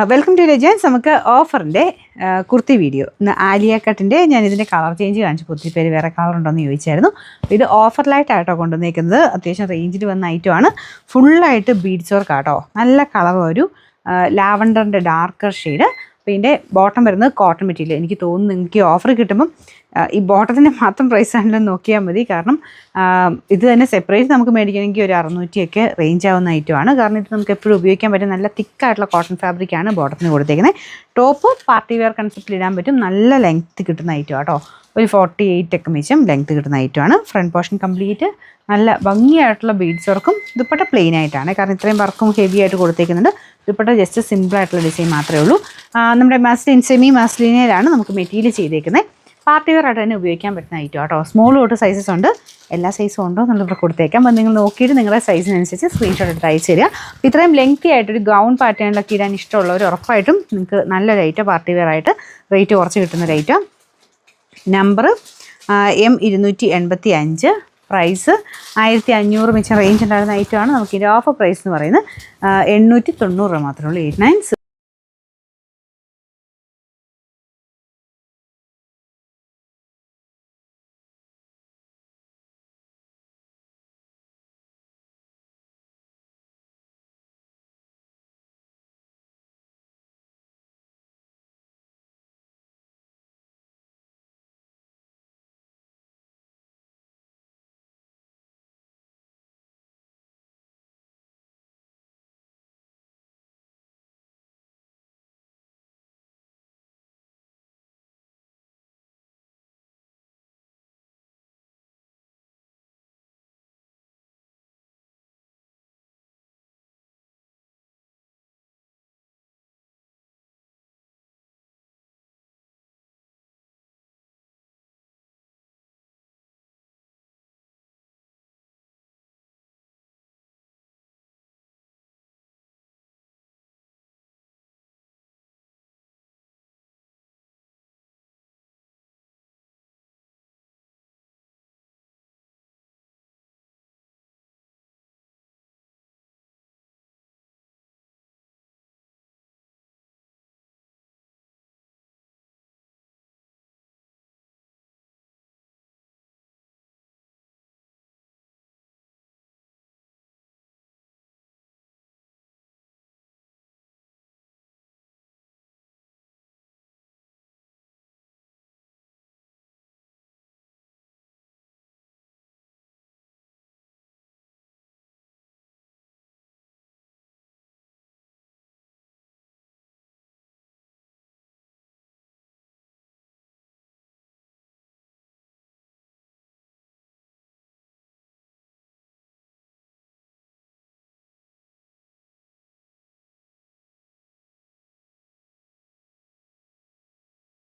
Welcome to legends. നമുക്ക് ഓഫറിൻ്റെ kurti video ഇന്ന് ആലിയ കട്ടിൻ്റെ ഞാൻ ഇതിൻ്റെ കളർ ചേഞ്ച് കാണിച്ചു. ഒത്തിരി പേര് വേറെ കളർ ഉണ്ടോയെന്ന് ചോദിച്ചായിരുന്നു. ഇത് ഓഫറിലായിട്ടാട്ടോ കൊണ്ടുവന്നേക്കുന്നത്. അത്യാവശ്യം റേഞ്ചിൽ വന്ന ഐറ്റമാണ്. ഫുള്ളായിട്ട് ബീഡ്സ് വർക്ക് ആട്ടോ. നല്ല കളർ, ഒരു ലാവണ്ടറിൻ്റെ ഡാർക്കർ ഷെയ്ഡ്. അപ്പോൾ ഇതിൻ്റെ ബോട്ടം വരുന്നത് കോട്ടൺ മെറ്റീരിയൽ. എനിക്ക് തോന്നുന്നു നിങ്ങൾക്ക് ഓഫർ കിട്ടുമ്പം ഈ ബോട്ടത്തിൻ്റെ മാത്രം പ്രൈസ് ആണല്ലോ നോക്കിയാൽ മതി. കാരണം ഇത് തന്നെ സെപ്പറേറ്റ് നമുക്ക് മേടിക്കണമെങ്കിൽ ഒരു 600 റേഞ്ച് ആവുന്ന ഐറ്റമാണ്. കാരണം ഇത് നമുക്ക് എപ്പോഴും ഉപയോഗിക്കാൻ പറ്റും. നല്ല തിക്കായിട്ടുള്ള കോട്ടൺ ഫാബ്രിക്കാണ് ബോട്ടത്തിന് കൊടുത്തേക്കുന്നത്. ടോപ്പ് പാർട്ടി വെയർ കൺസെപ്റ്റിൽ ഇടാൻ പറ്റും. നല്ല ലെങ്ത്ത് കിട്ടുന്ന ഐറ്റം കേട്ടോ. ഒരു 48 മിച്ചം ലെങ്ത്ത് കിട്ടുന്ന ഐറ്റമാണ്. ഫ്രണ്ട് പോർഷൻ കംപ്ലീറ്റ് നല്ല ഭംഗിയായിട്ടുള്ള ബീഡ്സ് വർക്കും. ദുപ്പട്ട പ്ലെയിൻ ആയിട്ടാണ്, കാരണം ഇത്രയും വർക്കും ഹെവി ആയിട്ട് കൊടുത്തേക്കുന്നുണ്ട്. ദുപ്പട്ട ജസ്റ്റ് സിമ്പിളായിട്ടുള്ള ഡിസൈൻ മാത്രമേ ഉള്ളൂ. നമ്മുടെ സെമി മാസ്ലിനയിലാണ് നമുക്ക് മെറ്റീരിയൽ ചെയ്തേക്കുന്നത്. പാർട്ടി വെയർ ആയിട്ട് തന്നെ ഉപയോഗിക്കാൻ പറ്റുന്ന ഐറ്റം കേട്ടോ. സ്മോൾ തൊട്ട് സൈസസ് ഉണ്ട്. എല്ലാ സൈസും ഉണ്ടോ എന്നുള്ളത് കൊടുത്തേക്കാം. അപ്പോൾ നിങ്ങൾ നോക്കിയിട്ട് നിങ്ങളുടെ സൈസിനനുസരിച്ച് സ്ക്രീൻഷോട്ട് എടുത്ത് അയച്ചു തരിക. ഇത്രയും ലെങ്തി ആയിട്ടൊരു ഗൗൺ പാറ്റേണിലൊക്കെ ഇടാൻ ഇഷ്ടമുള്ളവർ ഉറപ്പായിട്ടും നിങ്ങൾക്ക് നല്ലൊരു ഐറ്റം, പാർട്ടി വെയർ ആയിട്ട് റേറ്റ് കുറച്ച് കിട്ടുന്നൊരു ഐറ്റം. നമ്പർ M285, പ്രൈസ് 1500 മിച്ചം റേഞ്ച് ഉണ്ടായിരുന്ന ഐറ്റമാണ്. നമുക്ക് ഇതിൻ്റെ ഓഫർ പ്രൈസ് എന്ന് പറയുന്നത് 890 മാത്രമേ ഉള്ളൂ. 896.